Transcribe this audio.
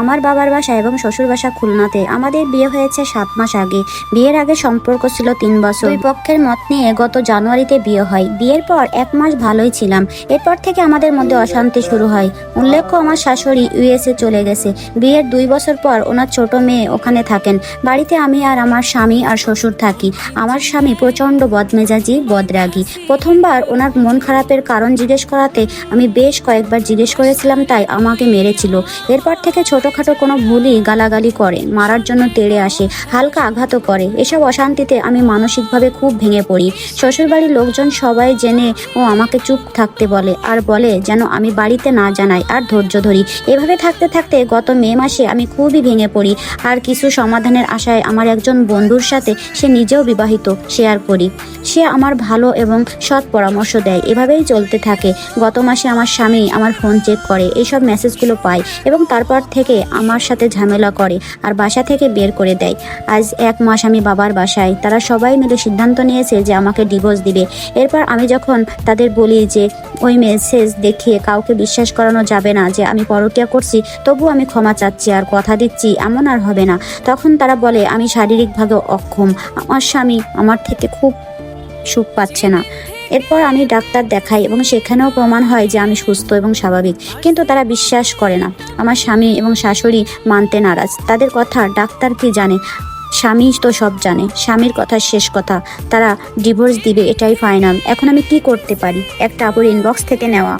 আমার বাবার বাসা এবং শ্বশুর বাসা খুলনাতে। আমাদের বিয়ে হয়েছে 7 মাস আগে। বিয়ের আগে সম্পর্ক ছিল 3 বছর। দুই পক্ষের মত নিয়ে গত জানুয়ারিতে বিয়ে হয়। বিয়ের পর 1 মাস ভালোই ছিলাম, এরপর থেকে আমাদের মধ্যে অশান্তি শুরু হয়। উল্লেখ্য, আমার শাশুড়ি ইউএসএ চলে গেছে। বিয়ের 2 বছর পর ওনার ছোট মেয়ে ওখানে থাকেন। বাড়িতে আমি আর আমার স্বামী আর শ্বশুর থাকি। আমার স্বামী প্রচণ্ড বদমেজাজি, বদরাগী। প্রথমবার ওনার মন খারাপের কারণ জিজ্ঞেস করাতে আমি বেশ কয়েকবার জিজ্ঞেস করেছিলাম, তাই আমাকে মেরেছিল। এরপর থেকে ছোটখাটো কোনো ভুলই গালাগালি করে, মারার জন্য তেড়ে আসে, হালকা আঘাতও করে। এসব অশান্তিতে আমি মানসিকভাবে খুব ভেঙে পড়ি। শ্বশুরবাড়ির লোকজন সবাই জেনে ও আমাকে চুপ থাকতে বলে আর বলে যেন আমি বাড়িতে না জানাই আর ধৈর্য ধরি। এভাবে থাকতে থাকতে গত মে মাসে আমি খুবই ভেঙে পড়ি আর কিছু সমাধানের আশায় আমার একজন বন্ধুর সাথে, সে নিজেও বিবাহিত, শেয়ার করি। সে আমার ভালো এবং সৎ পরামর্শ দেয়। এভাবেই চলতে থাকে। গত মাসে আমার স্বামী আমার ফোন চেক করে, এইসব মেসেজগুলো পায় এবং তারপর থেকে আমার সাথে ঝামেলা করে আর বাসা থেকে বের করে দেয়। আজ 1 মাস আমি বাবার বাসায়। তারা সবাই মিলে সিদ্ধান্ত নিয়েছে যে আমাকে ডিভোর্স দিবে। এরপর আমি যখন তাদের বলি যে ওই মেসেজ দেখিয়ে কাউকে বিশ্বাস করানো যাবে না যে আমি পরকীয়া করছি, তবু আমি ক্ষমা চাচ্ছি আর কথা দিচ্ছি এমন আর হবে না, তখন তারা বলে আমি শারীরিকভাবে অক্ষম, আমার স্বামী আমার থেকে খুব সুখ পাচ্ছে না। এরপর আমি ডাক্তার দেখাই এবং সেখানেও প্রমাণ হয় যে আমি সুস্থ এবং স্বাভাবিক, কিন্তু তারা বিশ্বাস করে না। আমার স্বামী এবং শাশুড়ি মানতে নারাজ। তাদের কথা ডাক্তার কি জানে, স্বামী তো সব জানে। স্বামীর কথা শেষ কথা, তারা ডিভোর্স দিবে, এটাই ফাইনাল। এখন আমি কি করতে পারি? একটা আপুর ইনবক্স থেকে নেওয়া।